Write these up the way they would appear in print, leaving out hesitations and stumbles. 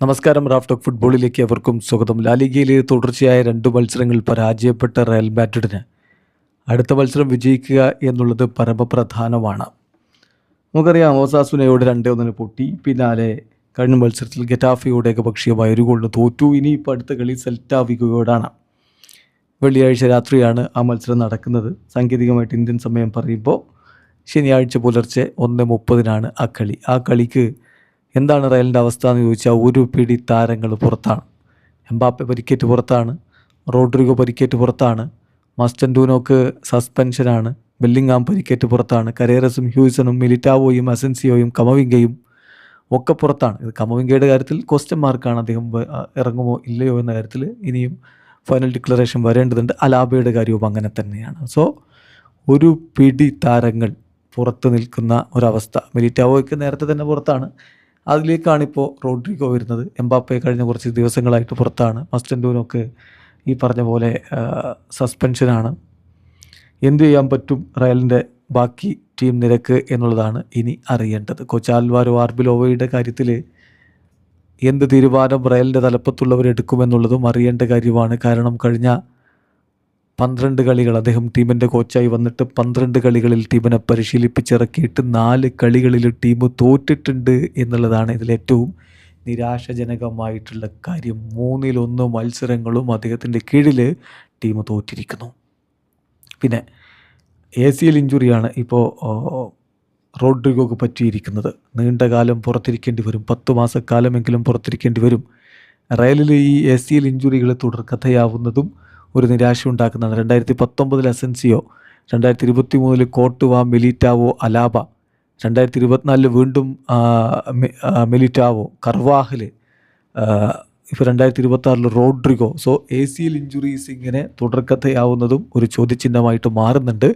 നമസ്കാരം. Raf talk ഫുട്ബോളിലേക്ക് അവർക്കും സ്വാഗതം. ലാലിഗയിലെ തുടർച്ചയായ 2 മത്സരങ്ങൾ പരാജയപ്പെട്ട റയൽ മാഡ്രിഡിന് അടുത്ത മത്സരം വിജയിക്കുക എന്നുള്ളത് പരമപ്രധാനമാണ്. നമുക്കറിയാം, ഓസാസുനയോട് 2-1 പൊട്ടി. പിന്നാലെ കഴിഞ്ഞ മത്സരത്തിൽ ഗെറ്റാഫയോട് ഏകപക്ഷീയമായ 1 ഗോളിന് തോറ്റു. ഇനിയിപ്പോൾ അടുത്ത കളി സെൽറ്റ വിഗോയോടാണ്. വെള്ളിയാഴ്ച രാത്രിയാണ് ആ മത്സരം നടക്കുന്നത്. സാങ്കേതികമായിട്ട് ഇന്ത്യൻ സമയം പറയുമ്പോൾ ശനിയാഴ്ച പുലർച്ചെ 1:30 ആ കളിക്ക് എന്താണ് റയലിൻ്റെ അവസ്ഥ എന്ന് ചോദിച്ചാൽ, ഒരു പിടി താരങ്ങൾ പുറത്താണ്. എംബാപ്പെ പരിക്കേറ്റ് പുറത്താണ്, റോഡ്രിഗോ പരിക്കേറ്റ് പുറത്താണ്, മസ്റ്റൻഡൂനോക്ക് സസ്പെൻഷനാണ്, ബെല്ലിംഗാം പരിക്കേറ്റ് പുറത്താണ്, കരേറസും ഹ്യൂസനും മിലിറ്റാവോയും അസെൻസിയോയും കമവിംഗയും ഒക്കെ പുറത്താണ്. ഇത് കമവിംഗയുടെ കാര്യത്തിൽ ക്വസ്റ്റ്യൻ മാർക്കാണ്. അദ്ദേഹം ഇറങ്ങുമോ ഇല്ലയോ എന്ന കാര്യത്തിൽ ഇനിയും ഫൈനൽ ഡിക്ലറേഷൻ വരേണ്ടതുണ്ട്. അലാബയുടെ കാര്യവും അങ്ങനെ തന്നെയാണ്. സോ ഒരു പിടി താരങ്ങൾ പുറത്ത് നിൽക്കുന്ന ഒരവസ്ഥ. മിലിറ്റാവോയ്ക്ക് നേരത്തെ തന്നെ പുറത്താണ്. അതിലേക്കാണിപ്പോൾ റോഡ്രിഗോ വരുന്നത്. എംബാപ്പെ കഴിഞ്ഞ കുറച്ച് ദിവസങ്ങളായിട്ട് പുറത്താണ്. മസ്റ്റൻഡൂനൊക്കെ ഈ പറഞ്ഞ പോലെ സസ്പെൻഷനാണ്. എന്തു ചെയ്യാൻ പറ്റും റയലിൻ്റെ ബാക്കി ടീം നിരക്ക് എന്നുള്ളതാണ് ഇനി അറിയേണ്ടത്. കോച്ച് ആൽവാരോ ആർബിലോവയുടെ കാര്യത്തിൽ എന്ത് തീരുമാനം റയലിൻ്റെ തലപ്പത്തുള്ളവരെടുക്കുമെന്നുള്ളതും അറിയേണ്ട കാര്യമാണ്. കാരണം കഴിഞ്ഞ 12 കളികൾ അദ്ദേഹം ടീമിൻ്റെ കോച്ചായി വന്നിട്ട് 12 കളികളിൽ ടീമിനെ പരിശീലിപ്പിച്ചിറക്കിയിട്ട് 4 കളികളിൽ ടീം തോറ്റിട്ടുണ്ട് എന്നുള്ളതാണ് ഇതിലേറ്റവും നിരാശാജനകമായിട്ടുള്ള കാര്യം. 3-1 മത്സരങ്ങളും അദ്ദേഹത്തിൻ്റെ കീഴിൽ ടീം തോറ്റിരിക്കുന്നു. പിന്നെ ACL ഇഞ്ചുറിയാണ് ഇപ്പോൾ റോഡ്രിഗോക്ക് പറ്റിയിരിക്കുന്നത്. നീണ്ടകാലം പുറത്തിരിക്കേണ്ടി വരും. 10 മാസക്കാലമെങ്കിലും പുറത്തിരിക്കേണ്ടി വരും. റയലിൽ ഈ ACL ഇഞ്ചുറികൾ തുടർക്കഥയാവുന്നതും ഒരു നിരാശ ഉണ്ടാക്കുന്നതാണ്. 2019 അസെൻസിയോ, 2023 കോർട്ടുവ, മിലിറ്റാവോ, അലാബ, 2024 വീണ്ടും മിലിറ്റാവോ, കർവാഹൽ, ഇപ്പോൾ 2026 റോഡ്രിഗോ. സോ ACL ഇഞ്ചുറീസ് ഇങ്ങനെ തുടർക്കഥയാവുന്നതും ഒരു ചോദ്യചിഹ്നമായിട്ട് മാറുന്നുണ്ട്.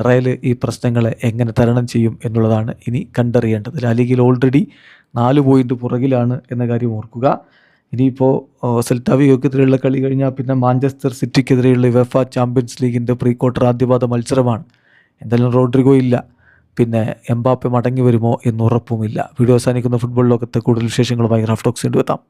റയൽ ഈ പ്രശ്നങ്ങളെ എങ്ങനെ തരണം ചെയ്യും എന്നുള്ളതാണ് ഇനി കണ്ടറിയേണ്ടത്. ലാലിഗയിൽ ഓൾറെഡി 4 പോയിൻ്റ് പുറകിലാണ് എന്ന കാര്യം ഓർക്കുക. ഇനിയിപ്പോൾ സെൽറ്റ വിഗോക്കെതിരെയുള്ള കളി കഴിഞ്ഞാൽ പിന്നെ മാഞ്ചസ്റ്റർ സിറ്റിക്കെതിരെയുള്ള UEFA ചാമ്പ്യൻസ് ലീഗിൻ്റെ പ്രീ ക്വാർട്ടർ ആദ്യപാദ മത്സരമാണ്. എന്തായാലും റോഡ്രിഗോ ഇല്ല. പിന്നെ എംബാപ്പെ മടങ്ങി വരുമോ എന്നുറപ്പുമില്ല. വീഡിയോ അവസാനിക്കുന്ന ഫുട്ബോൾ ലോകത്തെ കൂടുതൽ വിശേഷങ്ങളുമായി റാഫ് ടോക്സ് എത്താം.